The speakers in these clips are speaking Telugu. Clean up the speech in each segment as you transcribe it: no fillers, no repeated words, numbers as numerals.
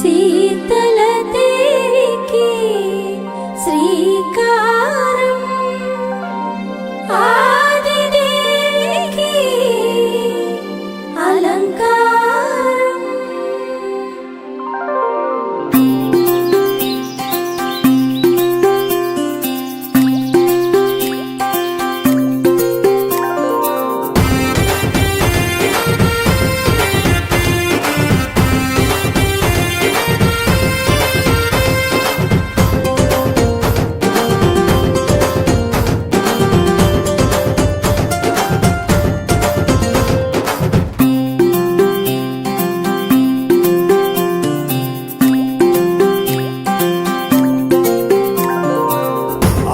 శీతల దేవికి శ్రీకారం ఆదిదేవికి అలంకారం.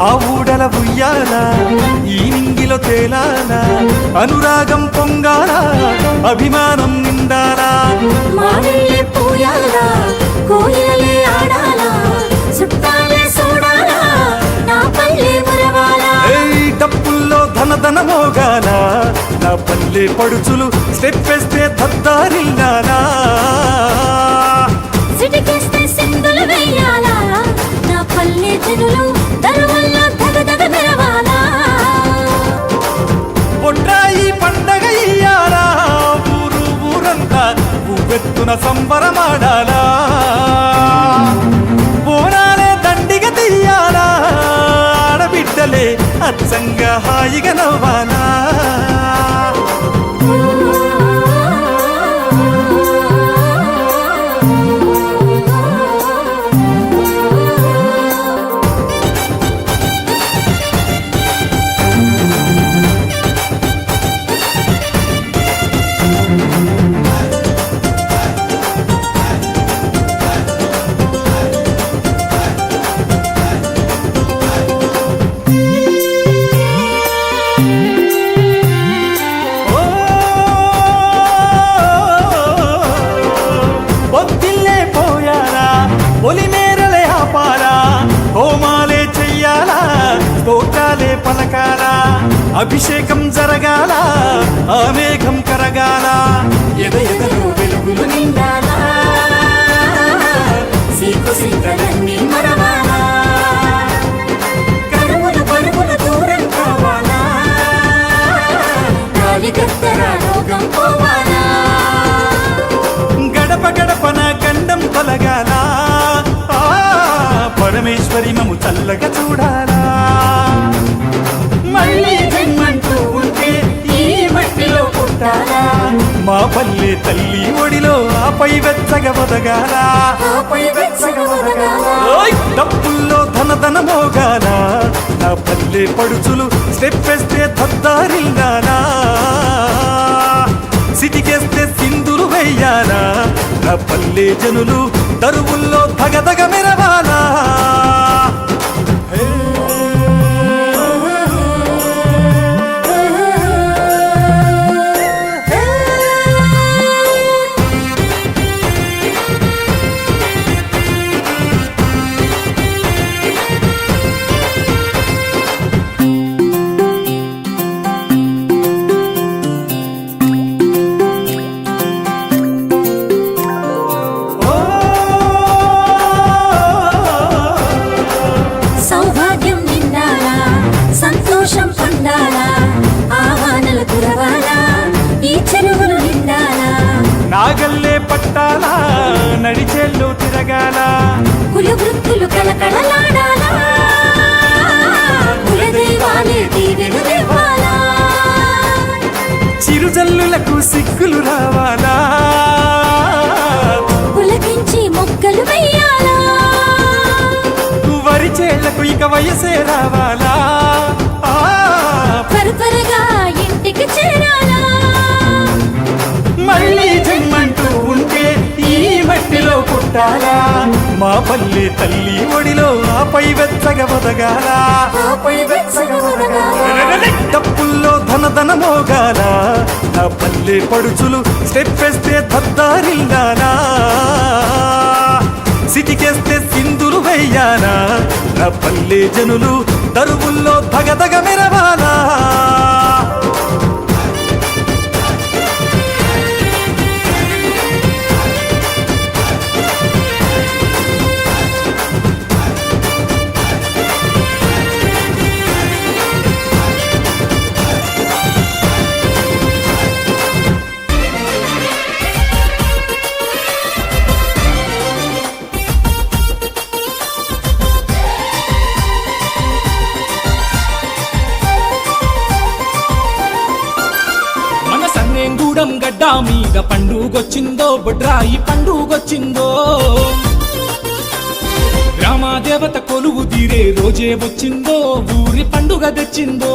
ఆ ఊడల ఉయ్యాల ఈ నింగిలో తేలాలా, అనురాగం పొంగాలా, అభిమానం నిండాలా. మానల్లే పూయాలా, కోయిలలే ఆడాలా, చుట్టాలే చూడాలా, నా పల్లె మురవాలా. డప్పుల్లో ధన మోగాల, నా పల్లె పడుచులు స్టెప్ వేస్తే దద్దారిల్లాలా. సిటికేస్తే సింగులు వేయాలా, నా పల్లె జనులు దరువల్లో దగదగ మెరవాలా. బొడ్రాయి పండగ ఇయ్యాలా, ఊరు ఊరంతా ఉవ్వెత్తున సంబరమాడాలా. బోనాలే దండిగా తీయాలా, ఆడబిడ్డలే అచ్చంగా హాయిగా నవ్వాలా. ఒలిమేరలే ఆపాలా, హోమాలే చెయ్యాలా, తోటాలే పలకాలా. అభిషేకం జరగాల, ఆ మేఘం కరగాల, ఎదలో వెలుగులు నిండాలా. సీకు సింగలన్నీ మరవాలా, కరువులు పరుగులు దూరం కావాలా, గాలి గద్దర రోగం పోవాలా. గడప గడపన గండం తొలగాల, పరమేశ్వరి మము చల్లగా చూడాలా. మళ్ళీ జన్మంటూ ఉంటే ఈ మట్టిలో పుట్టాలా, మా పల్లె తల్లి ఒడిలో ఆపై వెచ్చగా ఒదగాల. డప్పుల్లో ధన మోగాల, నా పల్లె పడుచులు స్టెప్ వేస్తే దద్దారిల్లాలా. సిటికేస్తే సింధులు వెయ్యాలా, నా పల్లె జనులు దరువుల్లో దగదగ మెరవాలా. సౌభాగ్యం నిండాలా, సంతోషం పండాలా, ఆహ్వానాలు కురవాలా, ఈ చెరువులు నిండాలా. నాగల్లే పట్టాలా, నడిచేళ్ళు తిరగాల, కుల వృత్తులు కలకలలాడాలా, కులదైవాలే దీవెలు దేవాలా. చిరుజల్లులకు సిగ్గులు రావాలా, పులకించి మొక్కలు వెయ్యాలా, వరిచేళ్లకు ఇక వయసే రావాలా. త్వరగా ఇంటికి చేరాలా, మళ్ళీ జన్మంటూ ఉంటే ఈ మట్టిలో పుట్టాలా. మా పల్లె తల్లి ఒడిలో ఆపై వెచ్చగా ఒదగాల. డప్పుల్లో ధన మోగాల, నా పల్లె పడుచులు స్టెప్ వేస్తే దద్దారిల్లాలా. సిటికేస్తే సింధులు వెయ్యాలా, నా పల్లె జనులు దరువుల్లో దగదగ మెరవాలా. గడ్డా మీద పండుగొచ్చిందో బొడ్రాయి పండుగొచ్చిందో గ్రామదేవత కొలువు తీరే రోజే వచ్చిందో ఊరి పండుగ తెచ్చిందో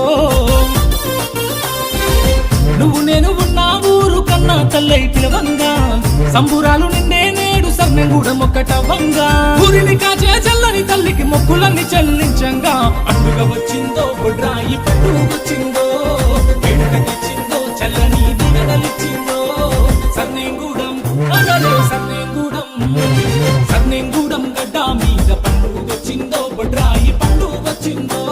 నువ్వు నేను ఉన్న ఊరు కన్నా తల్లై పిలవంగా సంబురాలు నిండే నేడు సర్నెగూడెం ఒక్కటవ్వంగా ఊరిని కాచే చల్లని తల్లికి మొక్కులన్నీ చెల్లించంగా పండుగ వచ్చిందో బొడ్రాయి పండుగ వచ్చిందో వేడుక తెచ్చిందో చల్లని దినదలిచ్చిందో సర్నెగూడెం అగలే సర్నెగూడెం సర్నెగూడెం గడ్డా మీద పండుగ వచ్చిందో బొడ్రాయి పండుగ వచ్చిందో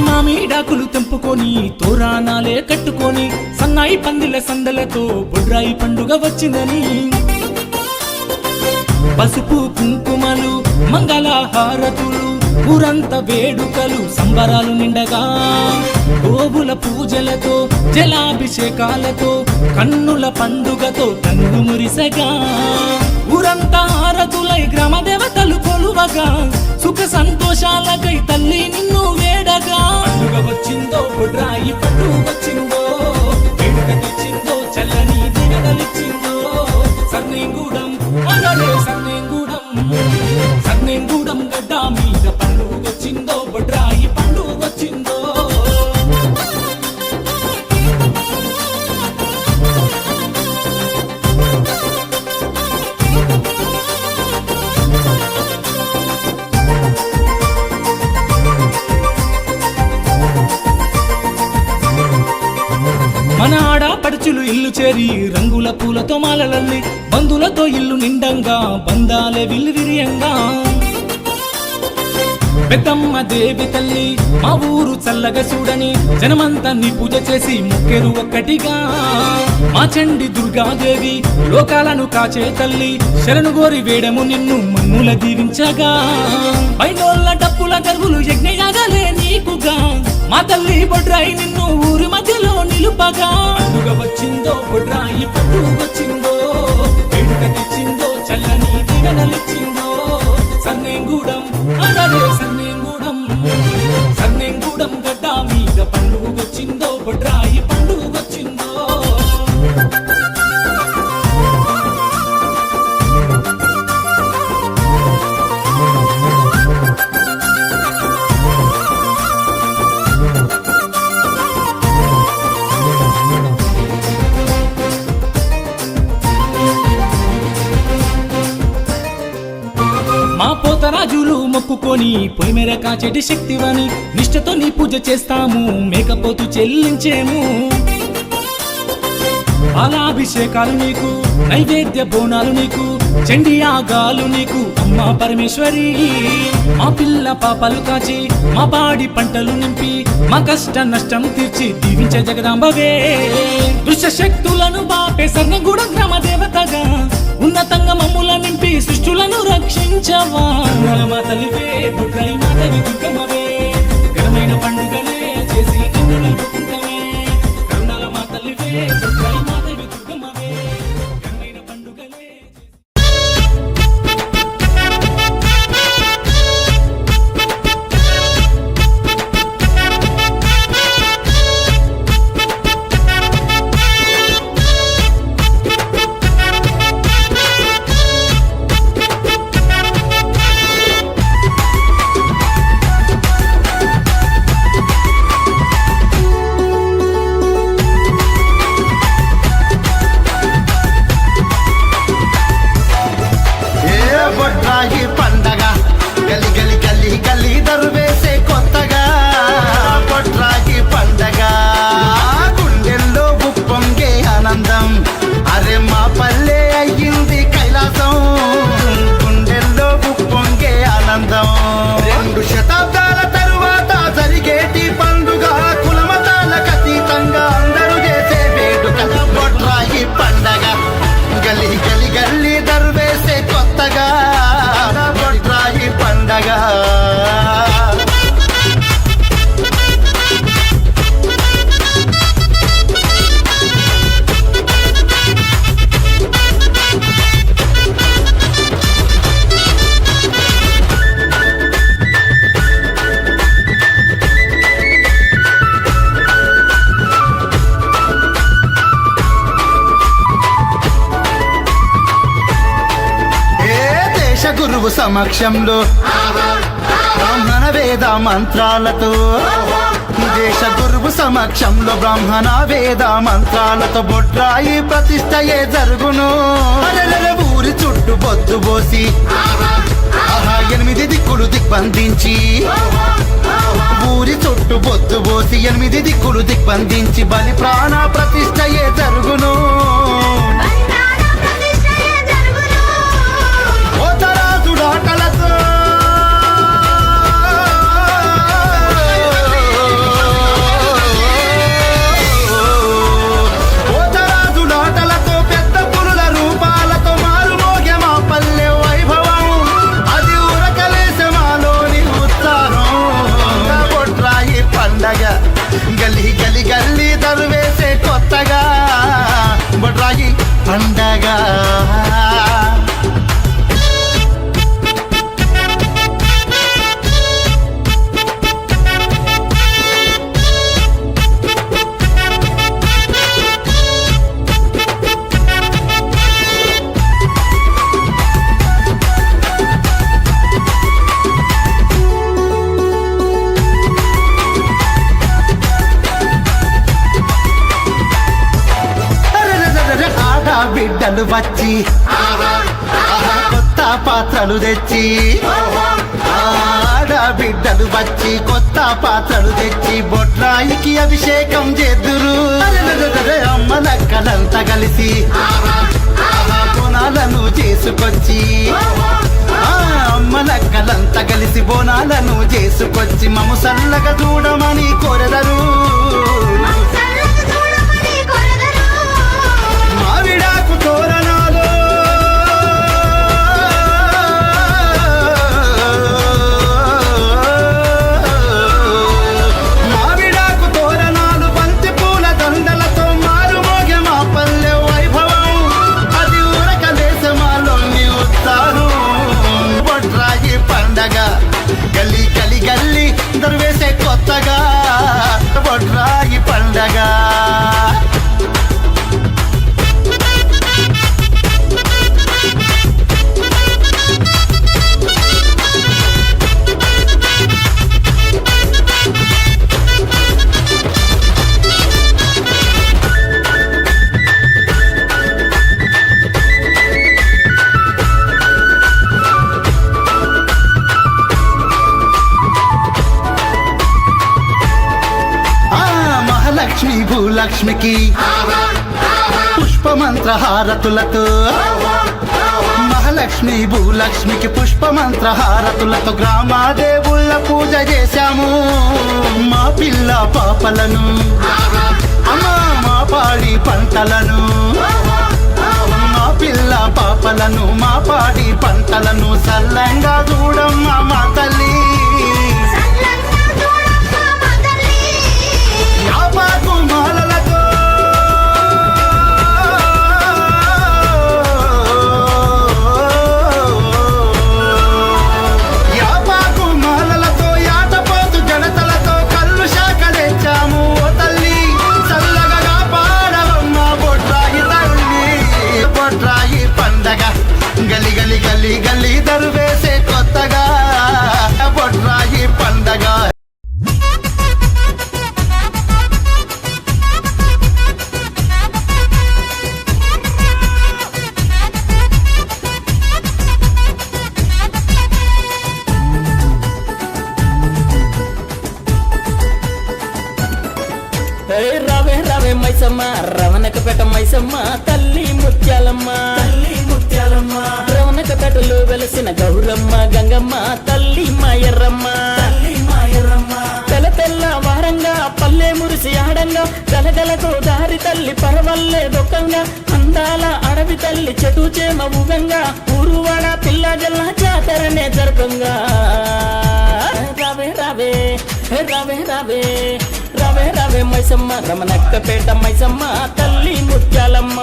మామిడాకులు తెంపుకొని తోరానాలే కట్టుకొని సన్నాయి పందిల సందలతో బొడ్రాయి పండుగ వచ్చిందని పసుపు కుంకుమలు మంగళహారతులు ఊరంత వేడుకలు సంబరాలు నిండగా గోవుల పూజలతో జలాభిషేకాలతో కన్నుల పండుగతో కన్ను మురిసగా ఊరంతా హారతులై గ్రామ దేవతలు కొలువగా సుఖ సంతోషాలకై తల్లి నిన్ను వేడగా పండుగ వచ్చిందో బొడ్రాయి పండుగ వచ్చిందో వేడుక తెచ్చిందో చల్లని దినదలిచ్చిందో సర్నెగూడెం అగలే సర్నెగూడెం సర్నెగూడెం గడ్డా మీద పండుగ వచ్చిందో బొడ్రాయి పండుగ వచ్చిందో మన ఆడపడుచులు ఇల్లు చేరి రంగుల పూలతో మాలలల్లి బంధులతో ఇల్లు నిండంగా బంధాలే విల్లువిరియంగా పెద్దమ్మ దేవి తల్లి మా ఊరు చల్లగా చూడని జనమంతా నీ పూజ చేసి ముక్కెరు ఒక్కటిగా మా చండి దుర్గాదేవి లోకాలను కాచే తల్లి శరణు గోరి వేడము నిన్ను మన్నుల దీవించగా పైనోళ్ళ డప్పుల గర్వులు యజ్ఞయాగాలే నీకుగా మా తల్లి బొడ్రాయి నిన్ను ఊరి మధ్యలో నిలుపగా పండుగ వచ్చిందో బొడ్రాయి పండుగ వచ్చిందో వేడుక తెచ్చిందో చల్లని దినదలిచ్చిందో సర్నెగూడెం అగలే సర్నెగూడెం సర్నెగూడెం గడ్డా మీద పండుగ వచ్చిందో బొడ్రాయి పండుగ వచ్చిందో మా పోతరాజులు మొక్కుకొని పొలిమేర కాచెటి శక్తివని నిష్ఠతో నీ పూజ చేస్తాము మేకపోతు చెల్లించేము పాలాభిషేకాలు నీకు నైవేద్య బోనాలు నీకు చండీ యాగాలు నీకు అమ్మా పరమేశ్వరి మా పిల్ల పాపలు కాచి మా పాడి పంటలు నింపి మా కష్ట నష్టం తీర్చి దీవించే జగదాంబవే దుష్ట శక్తులను బాపే సర్నెగూడెం గ్రామ దేవతగా ఉన్నతంగా మమ్ముల నింపి సృష్టులను రక్షించవా మా తల్లివే బొడ్రాయి మాతవి దుర్గమ్మవే ఘనమైన పండుగలే చేసి నిన్ను నిలుపుకుంటమే కరుణాల మా తల్లివే బొడ్రాయి మాతవి దుర్గమ్మవే ఘనమైన పండుగలే గురువు సమక్షంలో బ్రాహ్మణ వేద మంత్రాలతో దేశ గురువు సమక్షంలో బ్రాహ్మణ వేద మంత్రాలతో బొడ్రాయి ప్రతిష్టయే జరుగును. అరెరెరె ఊరి చుట్టూ బొద్దు పోసి 8 దిక్కులు దిగ్బంధించి ఊరి చుట్టూ బొద్దు పోసి 8 దిక్కులు దిగ్బంధించి బలి ప్రాణ ప్రతిష్టయే జరుగును. గల్లీ గల్లీ గల్లీ దరువేసే కొత్తగా బొడ్రాయి పండగ. బిడ్డలు వచ్చి కొత్త పాత్రలు తెచ్చి బిడ్డలు వచ్చి కొత్త పాత్రలు తెచ్చి బొడ్రాయికి అభిషేకం చేద్దురు. అమ్మలక్కలంతా కలిసి బోనాలను చేసుకొచ్చి అమ్మలక్కలంతా కలిసి బోనాలను చేసుకొచ్చి మము సల్లగా చూడమని కోరెదరు. మావిడాకు తోరణాలు మావిడాకు తోరణాలు బంతి పూల దండలతో మారుమోగే మా పల్లె వైభవం అది ఊరకలేసమాలోని ఉత్సాహం. బొడ్రాయి పండగ గల్లీ గల్లీ గల్లీ దరువేసే కొత్తగా బొడ్రాయి పండగ. మహాలక్ష్మి భూలక్ష్మికి పుష్పమంత్రహారతులతో మహాలక్ష్మి భూలక్ష్మికి పుష్పమంత్రహారతులతో గ్రామాదేవుళ్ళ పూజ చేశాము. మా పిల్ల పాపలను అమ్మా మా పాడి పంటలను మా పిల్ల పాపలను మా పాడి పంటలను సల్లంగా చూడమ్మా మా తల్లి. యాపాకు మాలలతో యాపాకు మాలలతో యాటపోతు జనతలతో కళ్ళు శాఖలేచాము. ఓ తల్లి చల్లగా పాడవమ్మ బొడ్రాయి తల్లి. బొడ్రాయి పండగ గలి గలి గలి గలి దరువేసే కొత్తగా బొడ్రాయి పండగ. రవే రవే మైసమ్మ రవణకపేట మైసమ్మ తల్లి ముత్యాలమ్మ రవణకపేటలో వెలసిన గౌరమ్మ గంగమ్మ తల్లి మాయర్రమ్మ తెల్ల తెల్ల వారంగా పల్లె మురిసి ఆడంగా గలగలతో దారి తల్లి పరవల్లే దొక్కంగా అందాల అడవి తల్లి చెటు చేమ ఊగంగా ఊరువాడ పిల్ల జల్ల జాతరనే జరపంగా. రవే రవే రవే రవే రవే రవే మైసమ్మ రమణక్కపేట మైసమ్మ తల్లి ముత్యాలమ్మ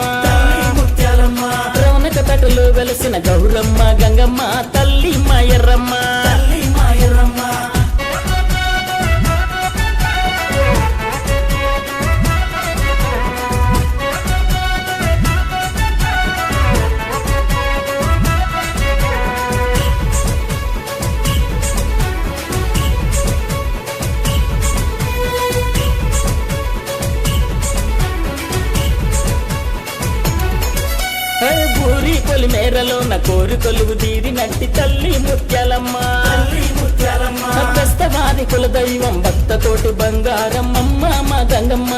రవణకపేటలో వెలసిన గౌరమ్మ గంగమ్మ తల్లి మాయర్రమ్మ. తొలి మేరలోన కోరికొలువు తీరినట్టి తల్లి ముత్యాలమ్మ కస్తవాది కుల దైవం భక్తతోటి బంగారం అమ్మ మా గంగమ్మ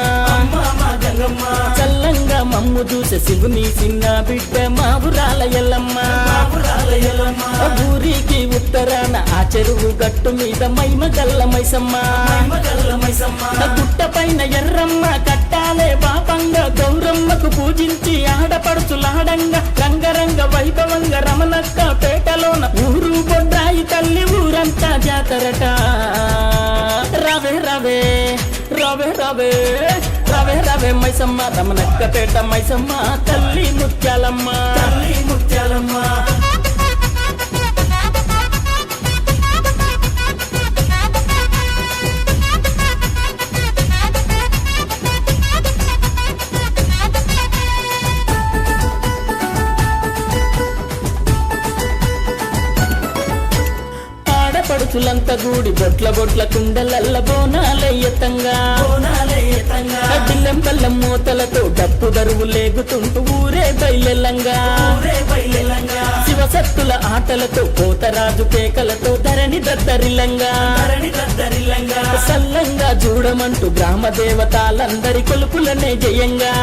చల్లంగా మమ్ము చూసే శివుని చిన్న బిడ్డ మా ఊరాల ఎల్లమ్మ ఊరికి ఉత్తరాన ఆ చెరువు గట్టు మీద మైమ గల్ల మైసమ్మ గుట్ట పైన ఎర్రమ్మ కట్టాలే పాపంగా గౌరమ్మకు పూజించి ఆడపడుచులాడంగా రంగరంగ వైభవంగా రమణక్క పేటలోన ఊరు బొడ్రాయి తల్లి ఊరంతా జాతరట రవే రవే రవే రవే రవే రవే మైసమ్మ రమణక్క పేట మైసమ్మ తల్లి ముత్యాలమ్మ పడుచులంతా గూడి బొట్ల బొట్ల కుండలల్ల బోనాలయ్యతంగా బిల్లెం బెల్లం మూతలతో డప్పు దరువు లేగుతుంటూ ఊరే బయలెల్లంగా శివసత్తుల ఆటలతో పోతరాజు కేకలతో ధరణి దద్దరిల్లంగా సల్లంగా చూడమంటూ గ్రామ దేవతాలందరి కొలుపులనే జయంగా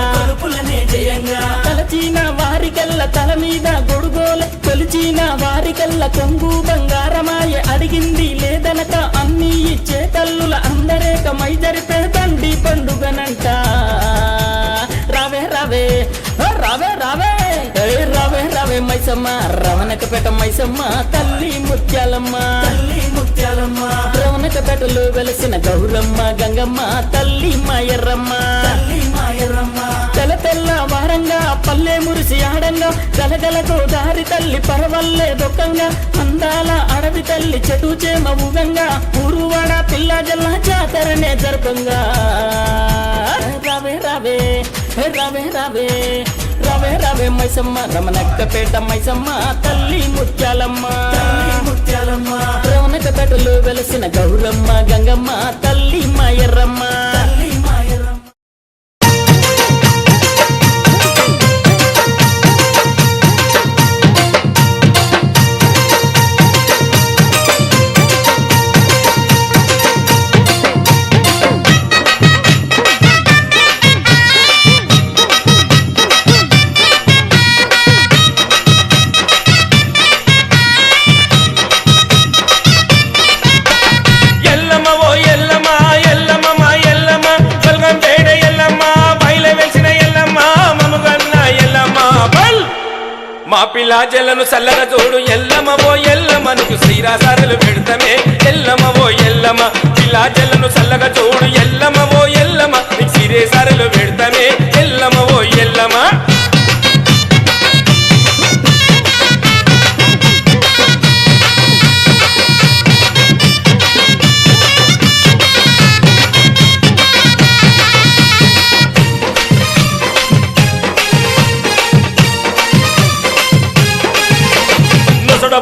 తలచీన వారికల్ల తల మీద గొడుగోల కొలిచిన వారికల్ల కొంగు బంగారమాయ అడిగింది లేదనక అన్ని ఇచ్చే తల్లుల అందరేక మై జరిపే దండి పండుగనంట రావే రావే రావే రావే రావే రావే మైసమ్మ రవణకపేట మైసమ్మ తల్లి ముత్యాలమ్మ రవణకపేటలో వెలసిన గౌరమ్మ గంగమ్మ తల్లి మాయర్రమ్మ తెల్ల తెల్ల వారంగా పల్లె మురిసి ఆడంగా గలగలతో దారి తల్లి పరవల్లే దొక్కంగా అందాల అడవి తల్లి చెటు చేమ ఊగంగా ఊరువాడ పిల్ల జల్ల జాతరనే జరపంగా రావే రావే రావే రావే రావే రావే మైసమ్మ రమణక్కపేట మైసమ్మ తల్లి ముత్యాలమ్మ రమణక్కపేటలో వెలసిన గౌరమ్మ గంగమ్మ తల్లి మాయర్రమ్మ మా పిల్లా జల్లను చల్లగా చూడు ఎల్లమ్మ ఓ ఎల్లమ్మ నీకు శ్రీరాసారులు పెడతామే ఎల్లమ్మ ఓ ఎల్లమ్మ పిల్లా జల్లను చల్లగా చూడు ఎల్లమ్మ ఓ ఎల్లమ్మ నీకు శ్రీరాసారులు పెడతామే ఎల్లమ్మ ఓ ఎల్లమ్మ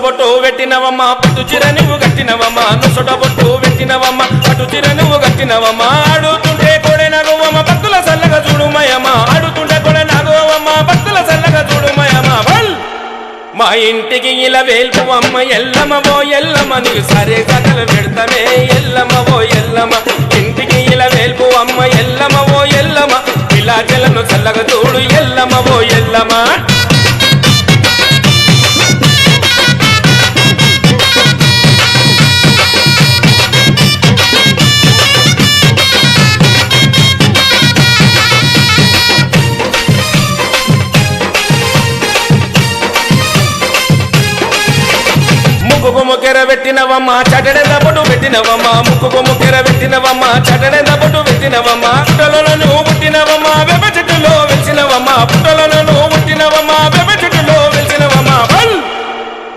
బొట్టు పెట్టినవమ్మ పట్టు చిర నువ్వు కట్టినవమ్మ నొసట బొట్టు పెట్టినవమ్మ పట్టు చిర నువ్వు కట్టినవమ్మ ఆడుతుంటే కొడే నాగోవమ్మ భక్తుల సల్లగా చూడుమయమ్మ ఆడుతుంటే కొడే నాగోవమ్మ భక్తుల సల్లగా చూడుమయమ్మ బల్ మా ఇంటికి ఇలా వేల్పువమ్మ ఎల్లమ్మ ఓ ఎల్లమ్మ నీకు సరే కథలు పెడతామే ఎల్లమ్మ ఓ ఎల్లమ్మ ఇంటికి ఇలా వేల్పువమ్మ ఎల్లమ్మ ఓ ఎల్లమ్మ ఇలా జలను చల్లగా చూడు ఎల్లమ్మ ఓ ఎల్లమ్మ ముక్కెర పెట్టినవమ్మ చటడెంద పొట్టు పెట్టినవమ్మ ముక్కుకు ముక్కెర పెట్టినవమ్మ చటడెంద పొట్టు పెట్టినవమ్మ పుట్టలలో నువ్వు పుట్టినవమ్మ వెప చెట్టులో వెలిసినవమ్మ పుట్టలలో నువ్వు పుట్టినవమ్మ వెప చెట్టులో వెలిసినవమ్మ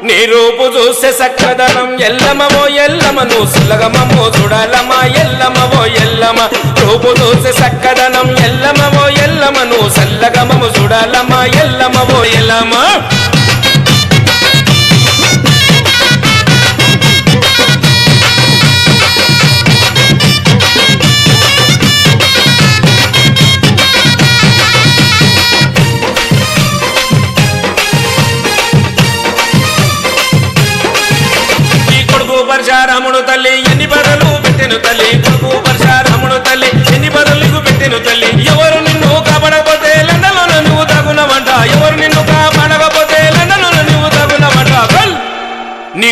నీ రూపు చూసే సక్కదనం ఎల్లమ్మ ఓ ఎల్లమ్మ నువ్వు సుల్లగమమ్మో చూడాలమ్మ ఎల్లమ్మ ఓ ఎల్లమ్మ రూపు చూసే సక్కదనం ఎల్లమ్మ ఓ ఎల్లమ్మ నువ్వు సల్లగమమ్మ చూడాలమ్మ ఎల్లమ్మ ఓ ఎల్లమ్మ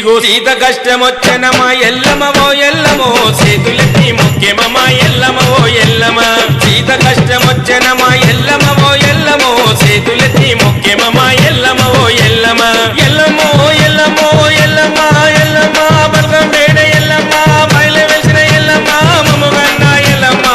ఇగో సీత కష్టమొచ్చెనమా ఎల్లమవో ఎల్లమో చేతులెత్తి ముఖ్యమమ్మా ఎల్లమవో ఎల్లమ సీత కష్టమొచ్చెనమా ఎల్లమవో ఎల్లమో చేతులెత్తి ముఖ్యమమ్మా ఎల్లమవో ఎల్లమ ఎల్లమో ఎల్లమో ఎల్లమ ఎల్లమ బల్గం వేడ ఎల్లమ్మ బయలు వెలిసిన ఎల్లమ్మ మమ్మగన్న ఎల్లమ్మ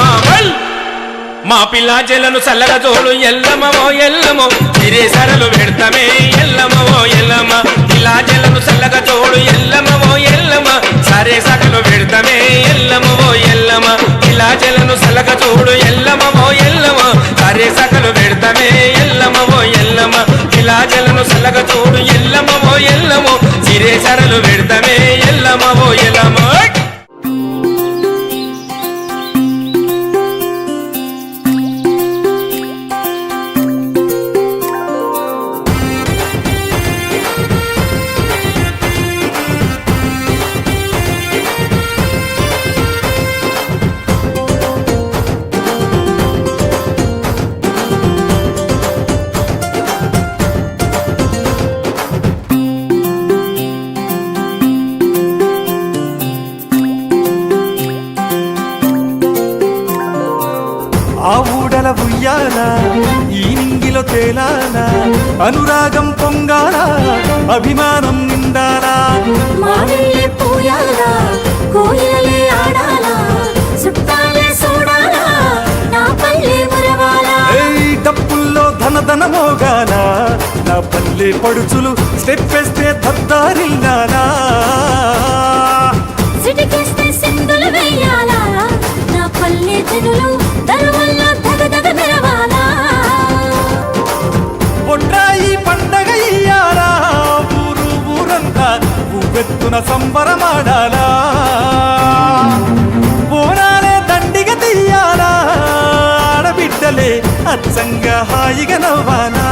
మా పిల్లాచెలను చల్లగా జోడు ఎల్లమవో ఎల్లమో సిరేసరలు పెడతామే ఎల్లమవో ఎల్లమ్మ పిల్లాచెలను చల్లగా జోడు ఎల్లమవో ఎల్లమ్మ సరే సకలు పెడతామే ఎల్లమవో ఎల్లమ్మ పిల్లాచెలను చల్లగా జోడు ఎల్లమవో ఎల్లమ్మ సరే సకలు పెడతామే ఎల్లమవో ఎల్లమ్మ పిల్లాచెలను చల్లగా జోడు ఎల్లమవో ఎల్లమో సిరేసరలు పెడతామే ఎల్లమవో ఎల్లమ్మ ఆ ఊడల ఉయ్యాల ఈ నింగిలో తేలాల అనురాగం పొంగాల అభిమానం నిండాలా మానల్లే పోయాలా కోయిలలే ఆడాలా చుట్టాలే చూడాలా నా పల్లె మురవాలా ఏయ్ డప్పుల్లో ధన మోగాల నా పల్లె పడుచులు స్టెప్ వేస్తే దద్దారిల్లాలా సిటికేస్తే సింధులు వేయాలా నా పల్లె జనులు దరువల్లో దగదగ మెరవాలా బొడ్రాయి పండగ ఇయ్యాలా ఊరు ఊరంతా ఉవ్వెత్తున సంబరమాడాలా బోనాలే దండిగా తీయాలా ఆడబిడ్డలే అచ్చంగా హాయిగా నవ్వాలా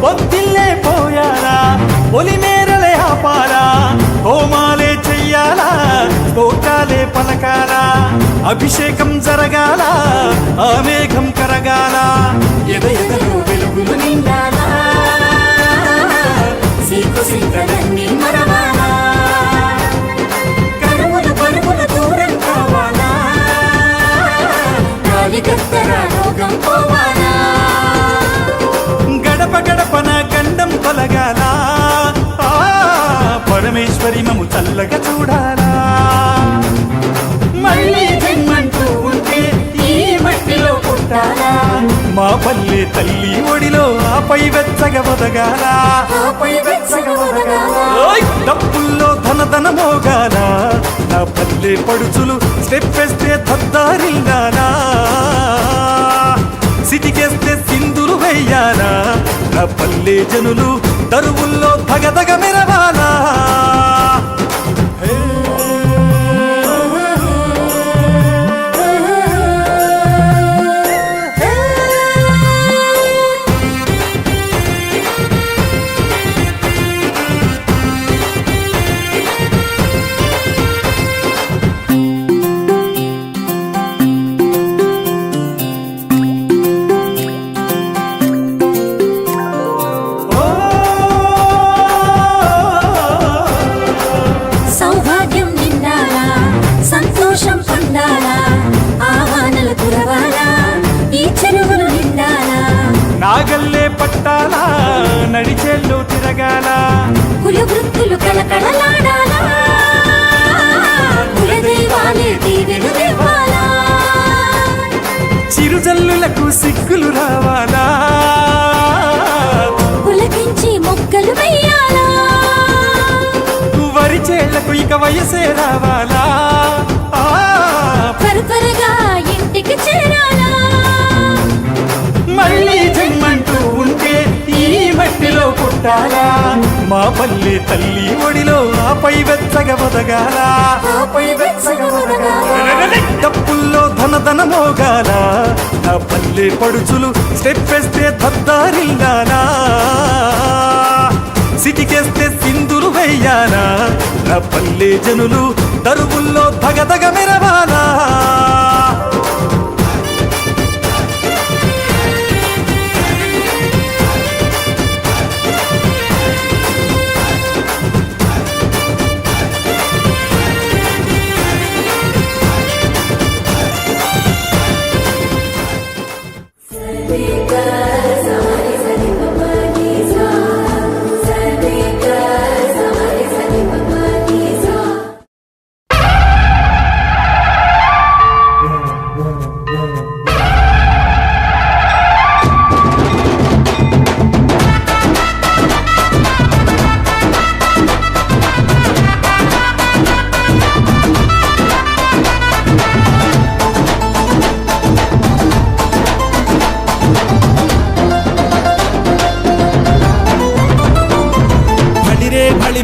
పొద్దుల్లే పోయాలా ఒలి మేరలే ఆపాలా హోమాలే చెయ్యాలా స్తోత్రాలే పలకాలా అభిషేకం జరగాల ఆ మేఘం కరగాల ఎదెదెలో వెలుగులు నిండాలా సీకు సింగలన్నీ మరవాలా కరువులు పరుగులు దూరం కావాలా గాలి గత్తర రోగం పోవాలా గడప గడపన గండం తొలగాల ఆ పరమేశ్వరి మము చల్లగా చూడాలా మళ్ళీ జన్మంటూ ఉంటే ఈ మట్టిలో పుట్టాలా మా పల్లె తల్లి ఒడిలో ఆపై వెచ్చగా ఒదగాల ఆపై వెచ్చగా ఒదగాలా ఓయ్ డప్పుల్లో ధన మోగాల నా పల్లె పడుచులు స్టెప్ వేస్తే దద్దారిల్లాలా సిటికేస్తే సింధులు వెయ్యాలా నా పల్లె జనులు దరువుల్లో దగదగ మెరవాలా సౌభాగ్యం నిండాలా సంతోషం పొందాలా ఆహ్వానాలు కురవాలా ఈ చెరువులు నిండాలా నాగల్లే పట్టాలా నడిచెల్లో తిరగాల కుల వృత్తులు కలకలలాడాలా కులదైవాలే దీవెలు దేవాలా చిరుజల్లులకు సిగ్గులు రావాలా పులకించి మొక్కలు వెయ్యాలా వరి చేళ్లకు ఇక వయసే రావాలా త్వరగా ఇంటికి చేరాలా మళ్ళీ జన్మంటూ ఉంటే పుట్టాలా మా పల్లె తల్లి ఒడిలో ఆపై వెచ్చగ బతగాల డప్పుల్లో ధన మోగాల నా పల్లె పడుచులు స్టెప్ వేస్తే దద్దారిల్లాలా సిటికేస్తే సింధులు వెయ్యాలా నా పల్లె జనులు దరువుల్లో దగదగ మెరవాలా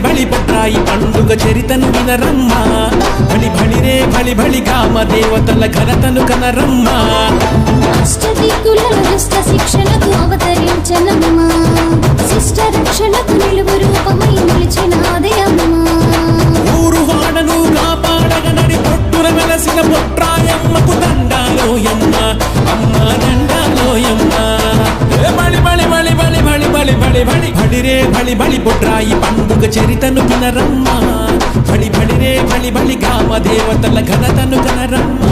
బలి పట్రాయి పండుగ చరితను వినరమ్మా బలి బలిరే బలి బలి కామ దేవతల ఘనతను కనరమ్మా అష్టదిక్కులలో దుష్ట శిక్షణకు అవతరించనమ్మా శిష్ట రక్షణకు నిలువు రూపమై నిలిచినాదే అమ్మా ఊరు వాడను కాపాడగ నడి పొట్టున వెలసిన పొట్రాయమ్మకు దండాలోయమ్మ అమ్మ దండాలోయమ్మ బలి బలి బలి బలి బలి బలి బలి బలి బలిరే బలి బలి పొట్రాయి పండుగ చరితను వినరమ్మా బలి బలిరే బలి బలి కామ దేవతల ఘనతను కనరమ్మా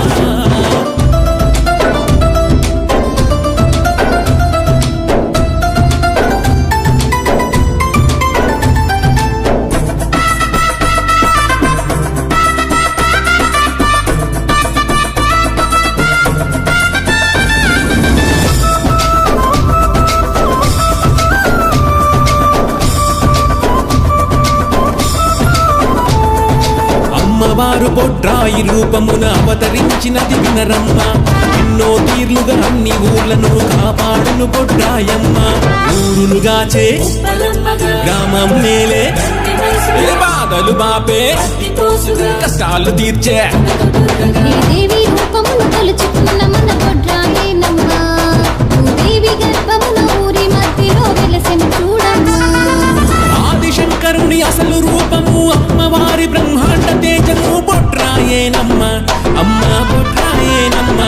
అమ్మవారు బొడ్రాయి రూపమున అవతరించినది వినరమ్మ ఎన్నో తీర్లుగా అన్ని ఊర్లను కాపాడును బొడ్రాయమ్మ ఊరులుగాచే గ్రామం మేలే ఏ బాధలు బాపే కష్టాలు తీర్చే దేవి రూపమును తలుచుకున్న మన బొడ్రాయేనమ్మా దేవి గర్భమున ఊరి మధ్యలో వెలసిన చూడమ్మా ఆదిశంకరుని అసలు రూపము అమ్మవారి బ్రహ్మాండ తేజము బొడ్రాయేనమ్మ అమ్మ బొడ్రాయేనమ్మ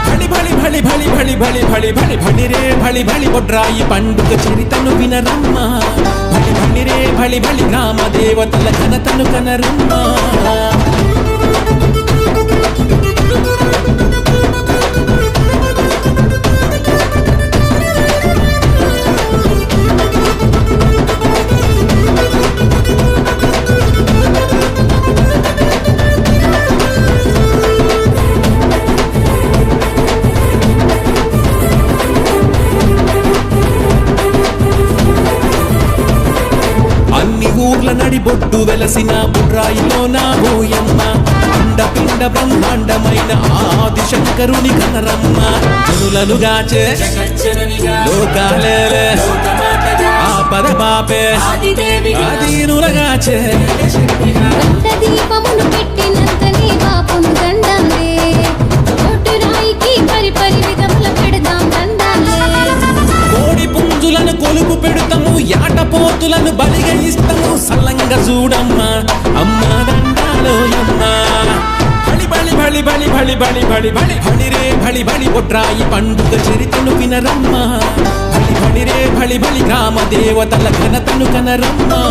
బలి బలి బలి బలి బలి బలి బలి బలి బలి రే బలి బలి బొడ్రాయి పండుగ చరితను వినరమ్మ బలి బలి రే బలి బలి గ్రామ దేవతల ఘనతను కనరమ్మ ఊర్ల నడిబొడ్డు వెలసిన బుడ్రాయిలో నా ఓయమ్మ అండపిండ బ్రహ్మాండమైన ఆదిశంకరుని కనరమ్మ జనులను గాచే లోకాలేలే ఆపద బాపే ఆదీనులగాచే దీపమును పెట్టినంతనే పాపము దండాలే బొడ్రాయికి పరిపరి విధముల పెడదాం దండాలే కోడి పుంజులను కొలుపు పెడతాము యాటపోతులను బలిగా ఇస్తాము సల్లంగా చూడమ్మా అమ్మ దండాలోయమ్మ బలి బలి బలి బలి బలి బలి బలి బలి బలి రే బలి బలి బొడ్రాయి పండుగ చరితను వినరమ్మ బలి బలి రే బలి బలి గ్రామ దేవతల ఘనతను కనరమ్మా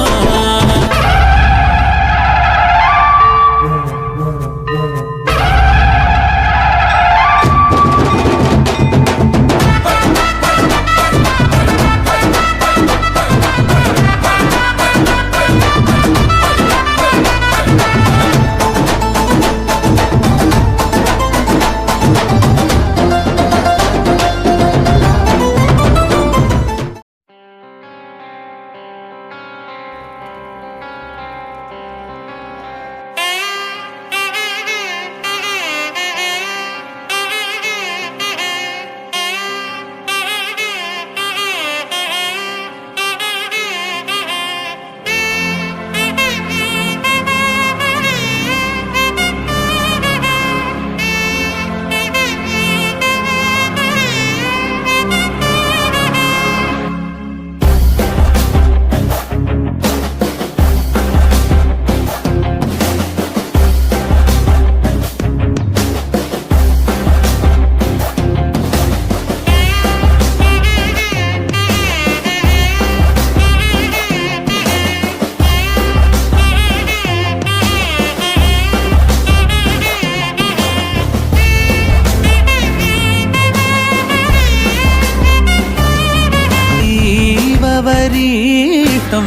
वरीष्टं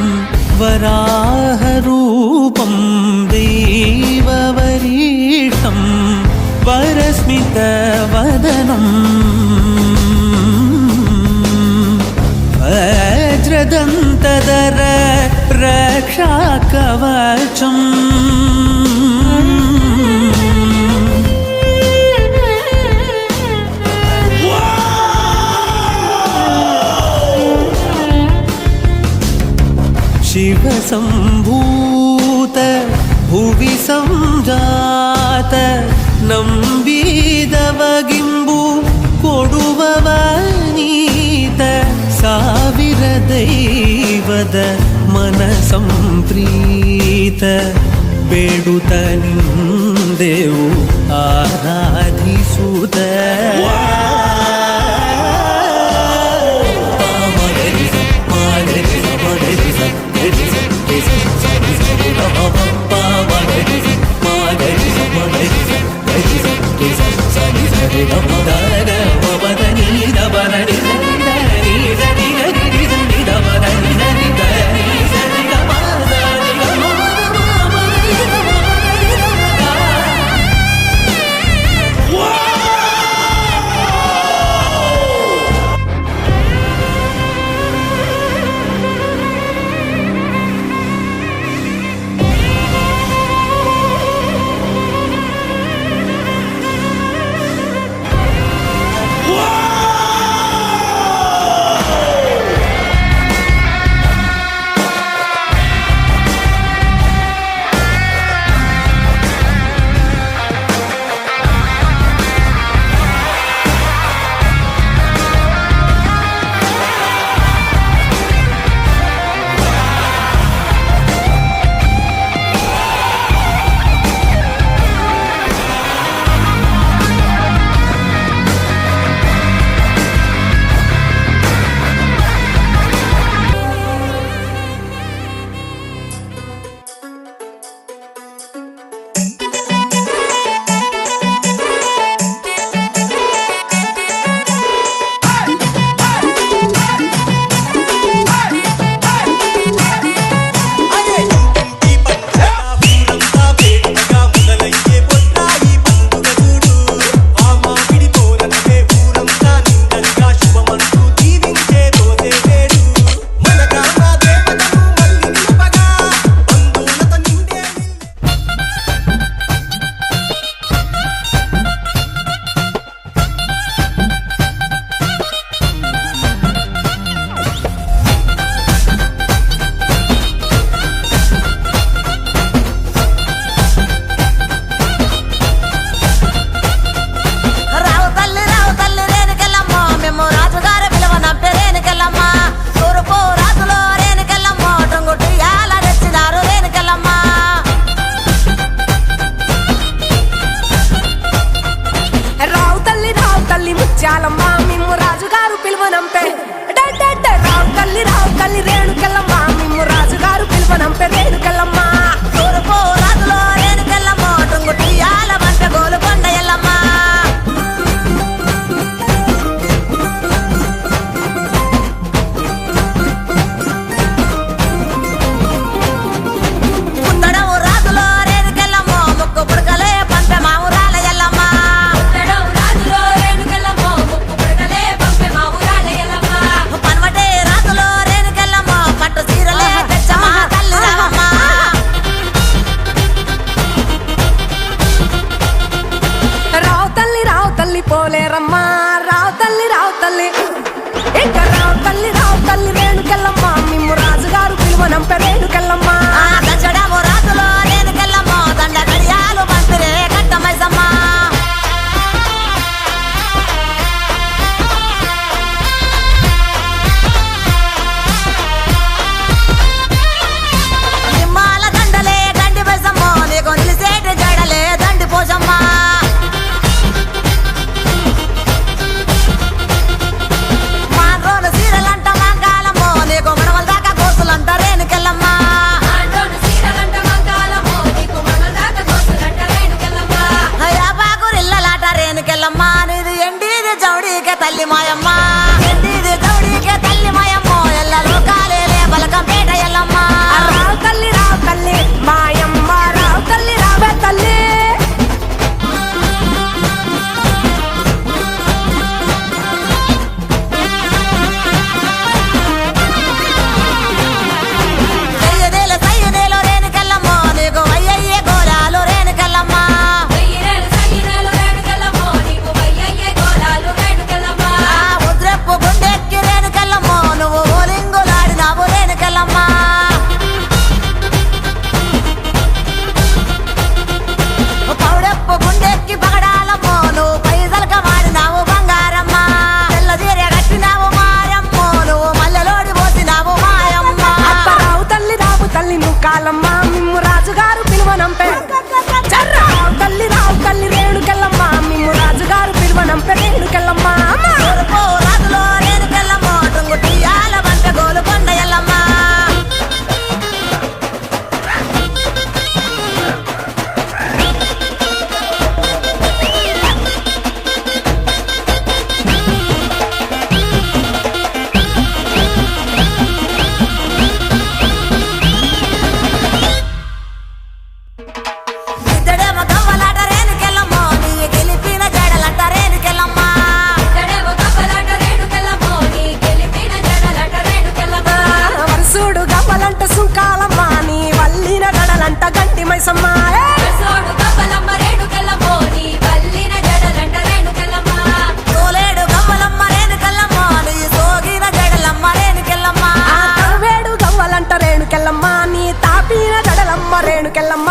वराहरूपं दैववरीष्टं वरस्मितवदनं वज्रदन्तधर रक्षाकवचम् शिवसम्भूत भुवि संजात ನಂಬಿದವಗಿಂಬು ಕೊಡುವವನೀತ ಸಾವಿರ ದೈವದ ಮನ ಸಂಪ್ರೀತ ಬೇಡುತ್ತ ನಿಂದೆವು ಆರಾಧಿಸುತ್ತ మాన్రోలు సీరలంట మంగాళమ్మో నీకు మనవల దాకా కోసులంట రేణుకెళ్ళమ్మా రేణుకెళ్ళమ్మ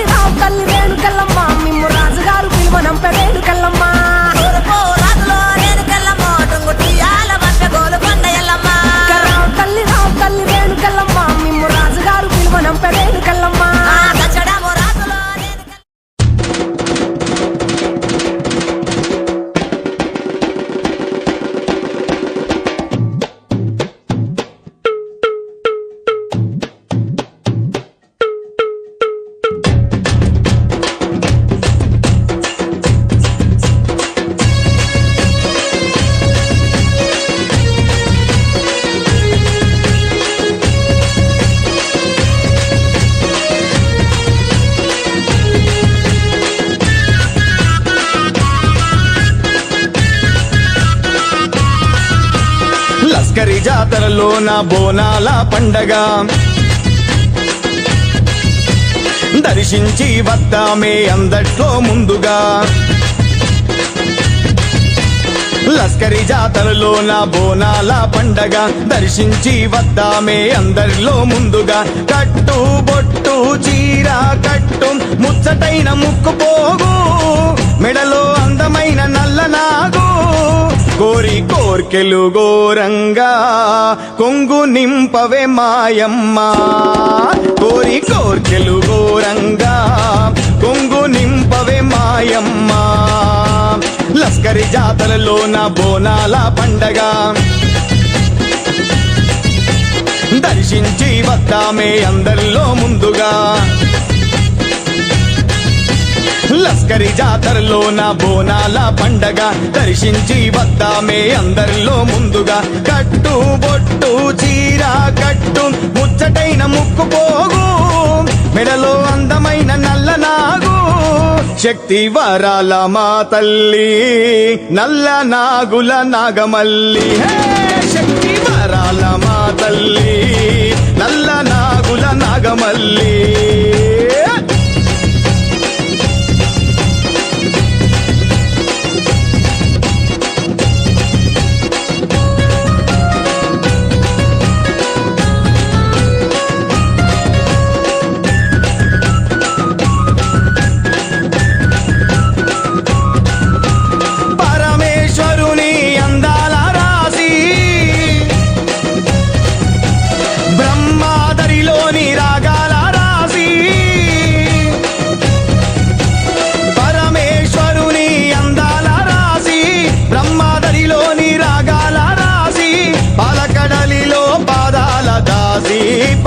రావు తల్లి రేణుకెళ్ళమ్మ మిమ్ము రాజుగారు పిలువనంప రేణుకెళ్ళమ్మ రావు తల్లి రేణుకెళ్ళమ్మ మిమ్ము రాజుగారు పిలువనంప రేణుకెళ్ళమ్మ లస్కరి జాతరలో నా బోనాల పండగ దర్శించి వద్దామే అందట్లో ముందుగా లస్కరి జాతరలో నా బోనాల పండగ దర్శించి వద్దామే అందరిలో ముందుగా కట్టు బొట్టు చీర కట్టు ముచ్చటైన ముక్కు పోగు మెడలో అందమైన నల్లనాగు కోరి కోర్కెలు గోరంగా కొంగు నింపవే మాయమ్మ కోరి కోర్కెలు గోరంగా కొంగు నింపవే మాయమ్మ లస్కరి జాతరలో నా బోనాల పండగ దర్శించి వద్దామే అందరిలో ముందుగా లస్కరి జాతరలో నా బోనాల పండగ దర్శించి వద్దామే అందరిలో ముందుగా కట్టు బొట్టు చీర కట్టు ముచ్చటైన ముక్కు పోగు మెడలో అందమైన నల్లనాగు శక్తి వరాల మా తల్లి నల్ల నాగుల నాగమల్లి శక్తి వరాల మా తల్లి నల్ల నాగుల నాగమల్లి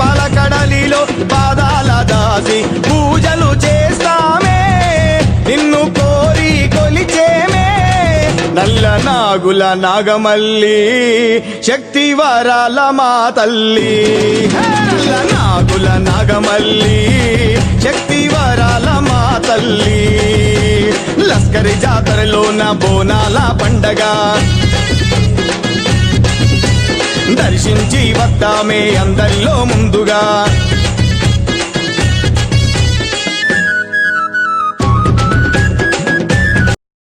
పలకడలిలో పాదాల దాసి పూజలు చేస్తామే నిన్ను కోరి కొలిచేమే నల్ల నాగుల నాగమల్లి శక్తి వరాల మా తల్లి నల్ల నాగుల నాగమల్లి శక్తి వరాల మా తల్లి లస్కరి జాతరలో నా బోనాల పండగ దర్శించి వద్దామే అందరిలో ముందుగా